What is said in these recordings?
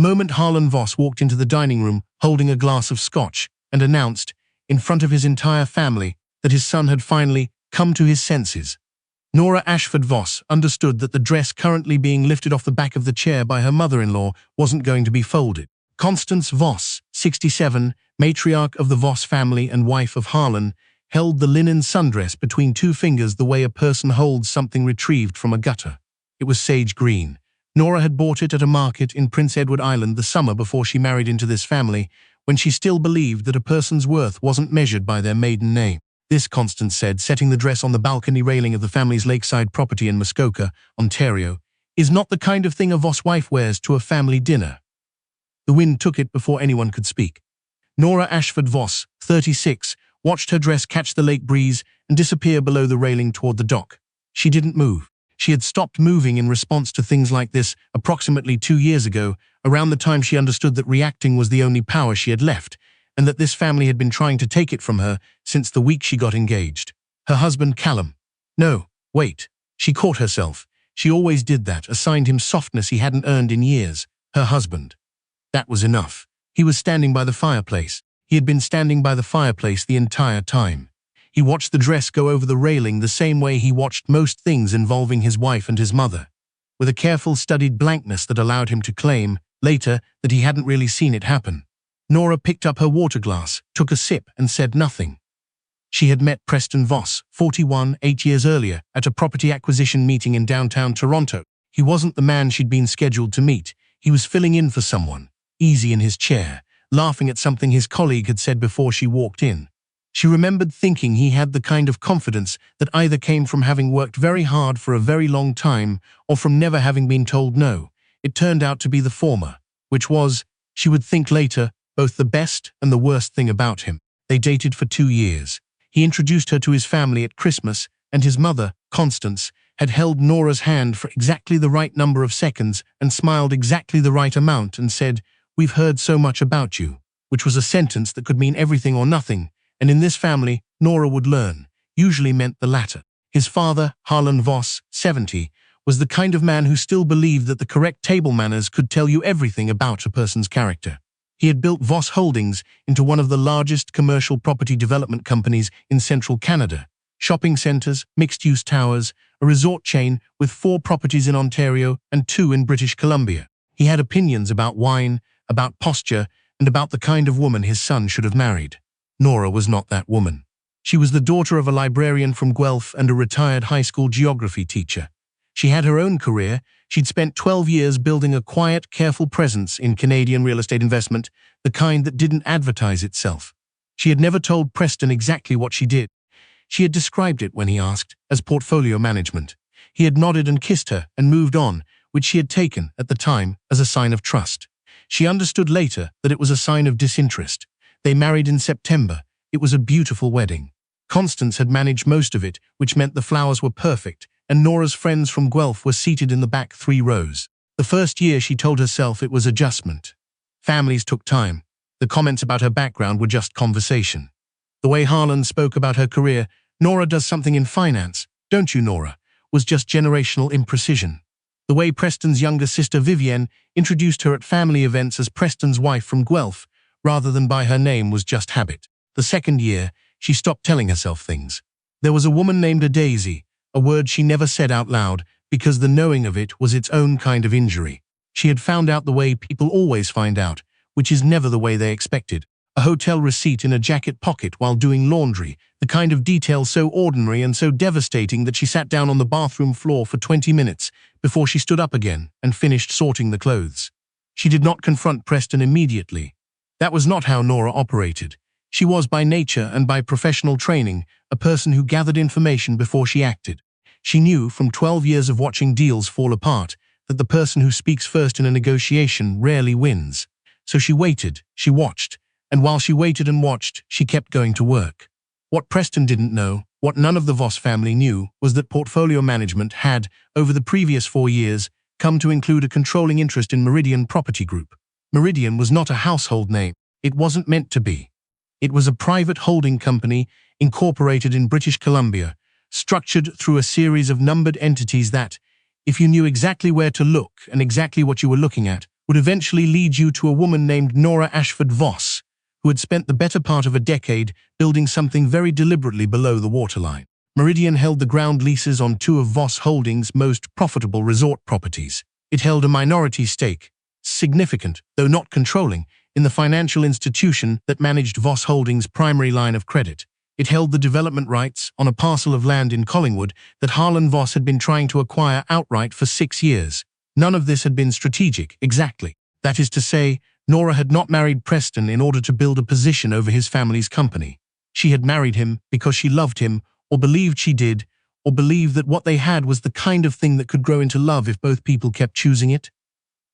moment Harlan Voss walked into the dining room holding a glass of scotch and announced, in front of his entire family, that his son had finally come to his senses. Nora Ashford Voss understood that the dress currently being lifted off the back of the chair by her mother-in-law wasn't going to be folded. Constance Voss, 67, matriarch of the Voss family and wife of Harlan, held the linen sundress between two fingers the way a person holds something retrieved from a gutter. It was sage green. Nora had bought it at a market in Prince Edward Island the summer before she married into this family, when she still believed that a person's worth wasn't measured by their maiden name. This, Constance said, setting the dress on the balcony railing of the family's lakeside property in Muskoka, Ontario, is not the kind of thing a Voss wife wears to a family dinner. The wind took it before anyone could speak. Nora Ashford Voss, 36, watched her dress catch the lake breeze and disappear below the railing toward the dock. She didn't move. She had stopped moving in response to things like this approximately 2 years ago, around the time she understood that reacting was the only power she had left, and that this family had been trying to take it from her since the week she got engaged. Her husband, Callum. No, wait. She caught herself. She always did that, assigned him softness he hadn't earned in years. Her husband. That was enough. He was standing by the fireplace. He had been standing by the fireplace the entire time. He watched the dress go over the railing the same way he watched most things involving his wife and his mother, with a careful, studied blankness that allowed him to claim, later, that he hadn't really seen it happen. Nora picked up her water glass, took a sip, and said nothing. She had met Preston Voss, 41, 8 years earlier, at a property acquisition meeting in downtown Toronto. He wasn't the man she'd been scheduled to meet. He was filling in for someone, easy in his chair, laughing at something his colleague had said before she walked in. She remembered thinking he had the kind of confidence that either came from having worked very hard for a very long time or from never having been told no. It turned out to be the former, which was, she would think later, both the best and the worst thing about him. They dated for 2 years. He introduced her to his family at Christmas, and his mother, Constance, had held Nora's hand for exactly the right number of seconds and smiled exactly the right amount and said, "We've heard so much about you," which was a sentence that could mean everything or nothing, and in this family, Nora would learn, usually meant the latter. His father, Harlan Voss, 70, was the kind of man who still believed that the correct table manners could tell you everything about a person's character. He had built Voss Holdings into one of the largest commercial property development companies in central Canada. Shopping centres, mixed-use towers, a resort chain with 4 properties in Ontario and 2 in British Columbia. He had opinions about wine, about posture, and about the kind of woman his son should have married. Nora was not that woman. She was the daughter of a librarian from Guelph and a retired high school geography teacher. She had her own career. She'd spent 12 years building a quiet, careful presence in Canadian real estate investment, the kind that didn't advertise itself. She had never told Preston exactly what she did. She had described it, when he asked, as portfolio management. He had nodded and kissed her and moved on, which she had taken, at the time, as a sign of trust. She understood later that it was a sign of disinterest. They married in September. It was a beautiful wedding. Constance had managed most of it, which meant the flowers were perfect, and Nora's friends from Guelph were seated in the back 3 rows. The first year she told herself it was adjustment. Families took time. The comments about her background were just conversation. The way Harlan spoke about her career, "Nora does something in finance, don't you, Nora?" was just generational imprecision. The way Preston's younger sister Vivienne introduced her at family events as Preston's wife from Guelph, rather than by her name, was just habit. The second year, she stopped telling herself things. There was a woman named a Daisy, a word she never said out loud, because the knowing of it was its own kind of injury. She had found out the way people always find out, which is never the way they expected. A hotel receipt in a jacket pocket while doing laundry, the kind of detail so ordinary and so devastating that she sat down on the bathroom floor for 20 minutes before she stood up again and finished sorting the clothes. She did not confront Preston immediately. That was not how Nora operated. She was, by nature and by professional training, a person who gathered information before she acted. She knew, from 12 years of watching deals fall apart, that the person who speaks first in a negotiation rarely wins. So she waited, she watched, and while she waited and watched, she kept going to work. What Preston didn't know, what none of the Voss family knew, was that portfolio management had, over the previous 4 years, come to include a controlling interest in Meridian Property Group. Meridian was not a household name. It wasn't meant to be. It was a private holding company incorporated in British Columbia, structured through a series of numbered entities that, if you knew exactly where to look and exactly what you were looking at, would eventually lead you to a woman named Nora Ashford Voss, who had spent the better part of a decade building something very deliberately below the waterline. Meridian held the ground leases on two of Voss Holdings' most profitable resort properties. It held a minority stake, significant, though not controlling, in the financial institution that managed Voss Holdings' primary line of credit. It held the development rights on a parcel of land in Collingwood that Harlan Voss had been trying to acquire outright for 6 years. None of this had been strategic, exactly. That is to say, Nora had not married Preston in order to build a position over his family's company. She had married him because she loved him, or believed she did, or believed that what they had was the kind of thing that could grow into love if both people kept choosing it.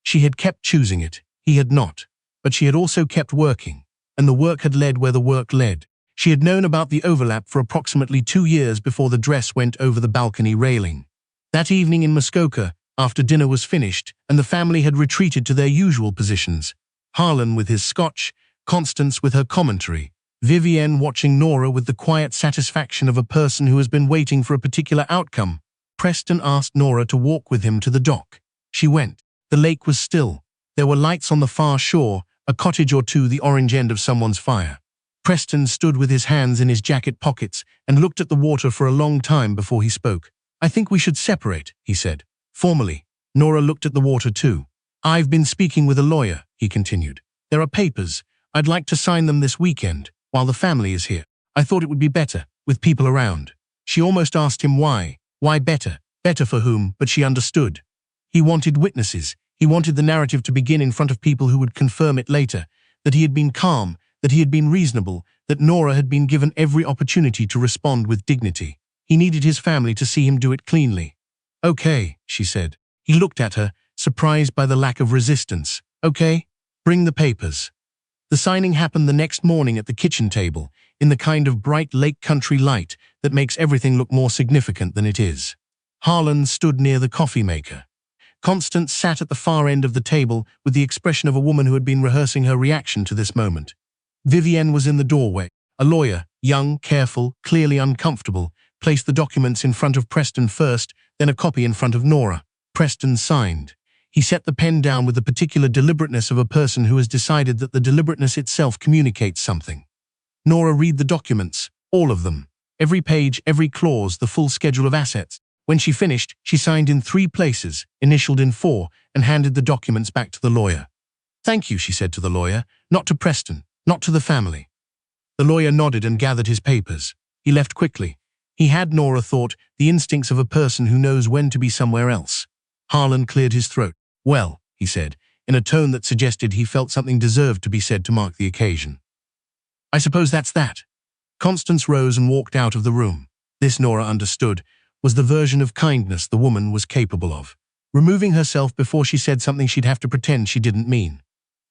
She had kept choosing it, he had not, but she had also kept working, and the work had led where the work led. She had known about the overlap for approximately 2 years before the dress went over the balcony railing. That evening in Muskoka, after dinner was finished and the family had retreated to their usual positions, Harlan with his scotch, Constance with her commentary, Vivienne watching Nora with the quiet satisfaction of a person who has been waiting for a particular outcome, Preston asked Nora to walk with him to the dock. She went. The lake was still. There were lights on the far shore, a cottage or two the orange end of someone's fire. Preston stood with his hands in his jacket pockets and looked at the water for a long time before he spoke. "I think we should separate," he said. Formally, Nora looked at the water too. "I've been speaking with a lawyer," he continued. "There are papers. I'd like to sign them this weekend, while the family is here. I thought it would be better, with people around." She almost asked him why. Why better? Better for whom? But she understood. He wanted witnesses. He wanted the narrative to begin in front of people who would confirm it later, that he had been calm, that he had been reasonable, that Nora had been given every opportunity to respond with dignity. He needed his family to see him do it cleanly. "Okay," she said. He looked at her, surprised by the lack of resistance. "Okay, bring the papers." The signing happened the next morning at the kitchen table, in the kind of bright lake country light that makes everything look more significant than it is. Harlan stood near the coffee maker. Constance sat at the far end of the table with the expression of a woman who had been rehearsing her reaction to this moment. Vivienne was in the doorway. A lawyer, young, careful, clearly uncomfortable, placed the documents in front of Preston first, then a copy in front of Nora. Preston signed. He set the pen down with the particular deliberateness of a person who has decided that the deliberateness itself communicates something. Nora read the documents, all of them. Every page, every clause, the full schedule of assets. When she finished, she signed in 3 places, initialed in 4, and handed the documents back to the lawyer. "Thank you," she said to the lawyer, "not to Preston, not to the family." The lawyer nodded and gathered his papers. He left quickly. He had, Nora thought, the instincts of a person who knows when to be somewhere else. Harlan cleared his throat. "Well," he said, in a tone that suggested he felt something deserved to be said to mark the occasion. "I suppose that's that." Constance rose and walked out of the room. This, Nora understood, was the version of kindness the woman was capable of. Removing herself before she said something she'd have to pretend she didn't mean.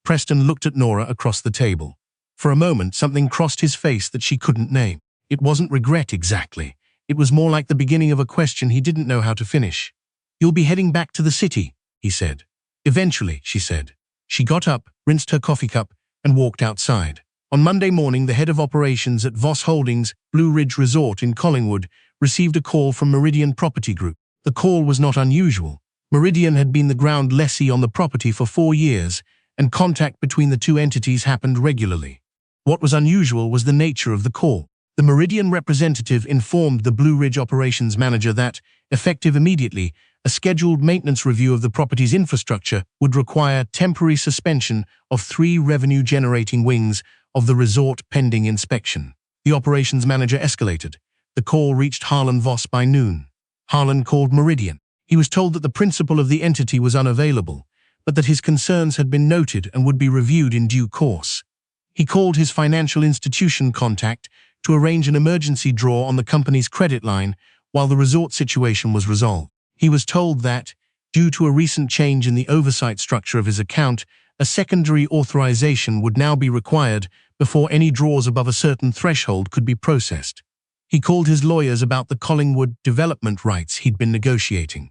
Preston looked at Nora across the table. For a moment, something crossed his face that she couldn't name. It wasn't regret exactly. It was more like the beginning of a question he didn't know how to finish. "You'll be heading back to the city," he said. "Eventually," she said. She got up, rinsed her coffee cup, and walked outside. On Monday morning, the head of operations at Voss Holdings, Blue Ridge Resort in Collingwood, received a call from Meridian Property Group. The call was not unusual. Meridian had been the ground lessee on the property for 4 years, and contact between the two entities happened regularly. What was unusual was the nature of the call. The Meridian representative informed the Blue Ridge operations manager that, effective immediately, a scheduled maintenance review of the property's infrastructure would require temporary suspension of 3 revenue-generating wings of the resort pending inspection. The operations manager escalated. The call reached Harlan Voss by noon. Harlan called Meridian. He was told that the principal of the entity was unavailable, but that his concerns had been noted and would be reviewed in due course. He called his financial institution contact to arrange an emergency draw on the company's credit line while the resort situation was resolved. He was told that, due to a recent change in the oversight structure of his account, a secondary authorization would now be required before any draws above a certain threshold could be processed. He called his lawyers about the Collingwood development rights he'd been negotiating.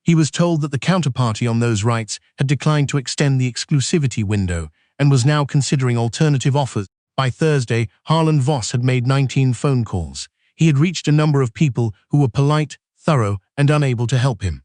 He was told that the counterparty on those rights had declined to extend the exclusivity window and was now considering alternative offers. By Thursday, Harlan Voss had made 19 phone calls. He had reached a number of people who were polite, thorough, and unable to help him.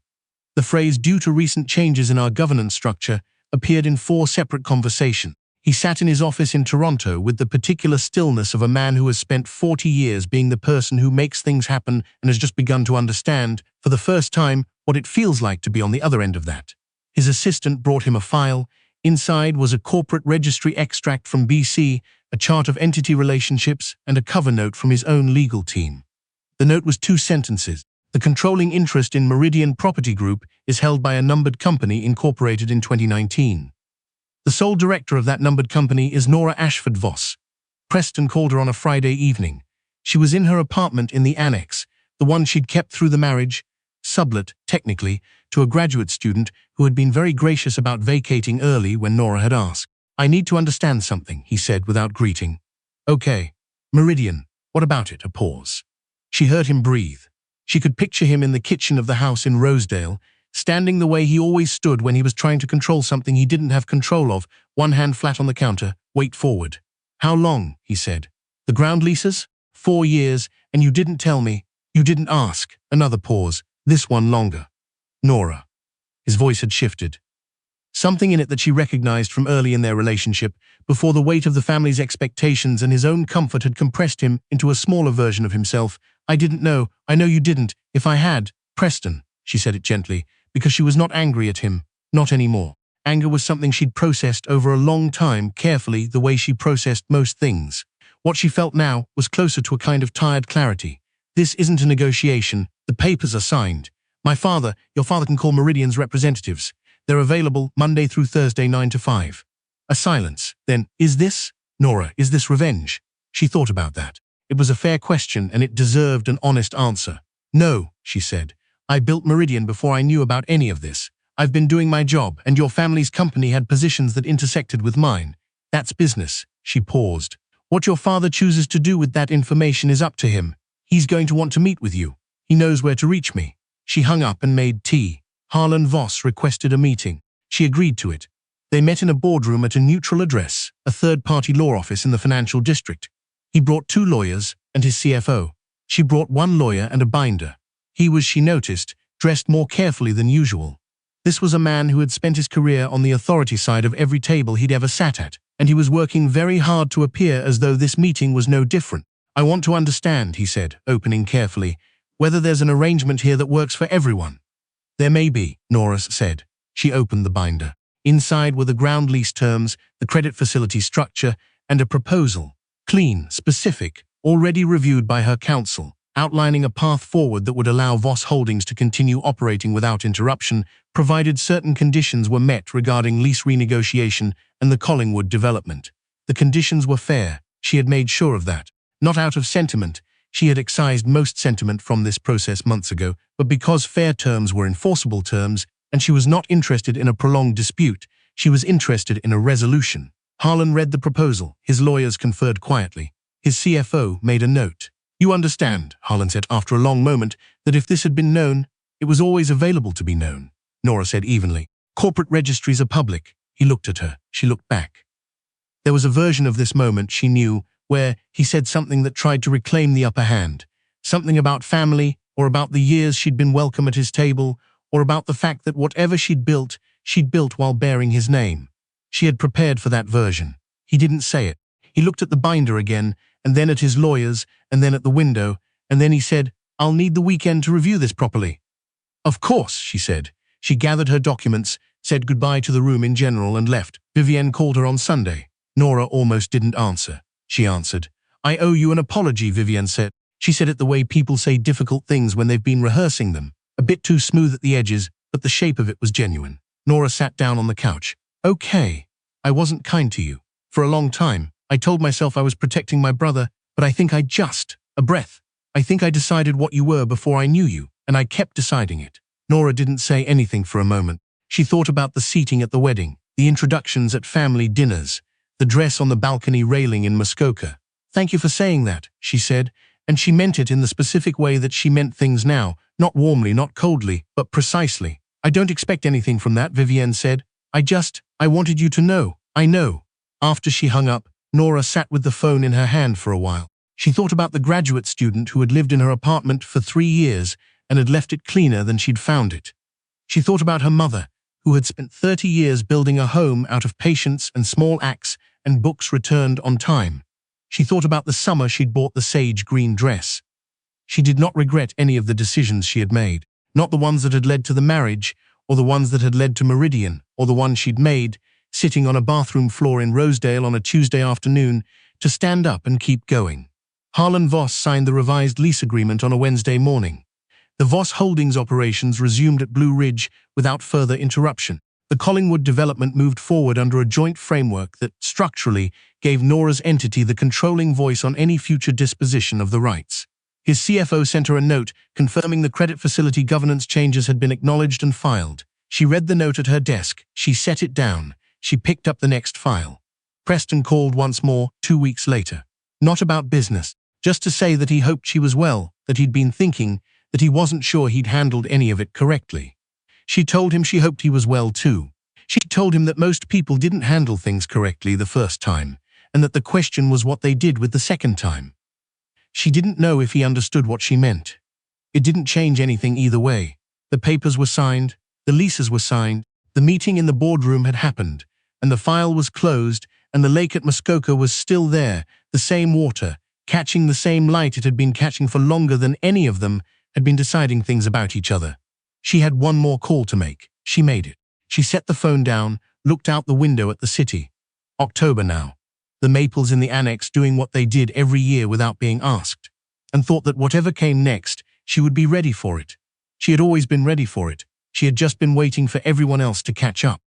The phrase "due to recent changes in our governance structure" appeared in 4 separate conversations. He sat in his office in Toronto with the particular stillness of a man who has spent 40 years being the person who makes things happen and has just begun to understand, for the first time, what it feels like to be on the other end of that. His assistant brought him a file. Inside was a corporate registry extract from BC, a chart of entity relationships, and a cover note from his own legal team. The note was 2 sentences. The controlling interest in Meridian Property Group is held by a numbered company incorporated in 2019. The sole director of that numbered company is Nora Ashford Voss. Preston called her on a Friday evening. She was in her apartment in the annex, the one she'd kept through the marriage, sublet, technically, to a graduate student who had been very gracious about vacating early when Nora had asked. "I need to understand something," he said without greeting. "Okay. Meridian, what about it?" A pause. She heard him breathe. She could picture him in the kitchen of the house in Rosedale, standing the way he always stood when he was trying to control something he didn't have control of, one hand flat on the counter, weight forward. "How long?" he said. "The ground leases? 4 years, and you didn't tell me. You didn't ask." Another pause. "This one longer." "Nora." His voice had shifted. Something in it that she recognized from early in their relationship, before the weight of the family's expectations and his own comfort had compressed him into a smaller version of himself. "I didn't know. I know you didn't. If I had." "Preston," she said it gently, because she was not angry at him. Not anymore. Anger was something she'd processed over a long time, carefully, the way she processed most things. What she felt now was closer to a kind of tired clarity. "This isn't a negotiation. The papers are signed. Your father can call Meridian's representatives. They're available Monday through Thursday 9 to 5. A silence. Then, is this, Nora, is this revenge? She thought about that. It was a fair question and it deserved an honest answer. "No," she said. "I built Meridian before I knew about any of this. I've been doing my job, and your family's company had positions that intersected with mine. That's business." She paused. "What your father chooses to do with that information is up to him. He's going to want to meet with you. He knows where to reach me." She hung up and made tea. Harlan Voss requested a meeting. She agreed to it. They met in a boardroom at a neutral address, a third-party law office in the financial district. He brought 2 lawyers and his CFO. She brought 1 lawyer and a binder. He was, she noticed, dressed more carefully than usual. This was a man who had spent his career on the authority side of every table he'd ever sat at, and he was working very hard to appear as though this meeting was no different. "I want to understand," he said, opening carefully, "whether there's an arrangement here that works for everyone." "There may be," Nora said. She opened the binder. Inside were the ground lease terms, the credit facility structure, and a proposal. Clean, specific, already reviewed by her counsel, outlining a path forward that would allow Voss Holdings to continue operating without interruption, provided certain conditions were met regarding lease renegotiation and the Collingwood development. The conditions were fair. She had made sure of that. Not out of sentiment. She had excised most sentiment from this process months ago, but because fair terms were enforceable terms, and she was not interested in a prolonged dispute, she was interested in a resolution. Harlan read the proposal. His lawyers conferred quietly. His CFO made a note. "You understand," Harlan said after a long moment, "that if this had been known, it was always available to be known." Nora said evenly. "Corporate registries are public." He looked at her. She looked back. There was a version of this moment she knew, where he said something that tried to reclaim the upper hand. Something about family, or about the years she'd been welcome at his table, or about the fact that whatever she'd built while bearing his name. She had prepared for that version. He didn't say it. He looked at the binder again, and then at his lawyers, and then at the window, and then he said, "I'll need the weekend to review this properly." "Of course," she said. She gathered her documents, said goodbye to the room in general, and left. Vivienne called her on Sunday. Nora almost didn't answer. She answered. "I owe you an apology," Vivienne said. She said it the way people say difficult things when they've been rehearsing them. A bit too smooth at the edges, but the shape of it was genuine. Nora sat down on the couch. "Okay. I wasn't kind to you. For a long time, I told myself I was protecting my brother, but I think a breath. I think I decided what you were before I knew you, and I kept deciding it." Nora didn't say anything for a moment. She thought about the seating at the wedding, the introductions at family dinners, the dress on the balcony railing in Muskoka. "Thank you for saying that," she said, and she meant it in the specific way that she meant things now, not warmly, not coldly, but precisely. "I don't expect anything from that," Vivienne said. I wanted you to know. I know." After she hung up, Nora sat with the phone in her hand for a while. She thought about the graduate student who had lived in her apartment for 3 years and had left it cleaner than she'd found it. She thought about her mother, who had spent 30 years building a home out of patience and small acts and books returned on time. She thought about the summer she'd bought the sage green dress. She did not regret any of the decisions she had made, not the ones that had led to the marriage, or the ones that had led to Meridian, or the ones she'd made, sitting on a bathroom floor in Rosedale on a Tuesday afternoon, to stand up and keep going. Harlan Voss signed the revised lease agreement on a Wednesday morning. The Voss Holdings operations resumed at Blue Ridge without further interruption. The Collingwood development moved forward under a joint framework that, structurally, gave Nora's entity the controlling voice on any future disposition of the rights. His CFO sent her a note confirming the credit facility governance changes had been acknowledged and filed. She read the note at her desk. She set it down. She picked up the next file. Preston called once more, 2 weeks later. Not about business, just to say that he hoped she was well, that he'd been thinking, that he wasn't sure he'd handled any of it correctly. She told him she hoped he was well too. She told him that most people didn't handle things correctly the first time, and that the question was what they did with the second time. She didn't know if he understood what she meant. It didn't change anything either way. The papers were signed, the leases were signed, the meeting in the boardroom had happened, and the file was closed, and the lake at Muskoka was still there, the same water, catching the same light it had been catching for longer than any of them had been deciding things about each other. She had one more call to make. She made it. She set the phone down, looked out the window at the city. October now. The maples in the annex doing what they did every year without being asked, and thought that whatever came next, she would be ready for it. She had always been ready for it. She had just been waiting for everyone else to catch up.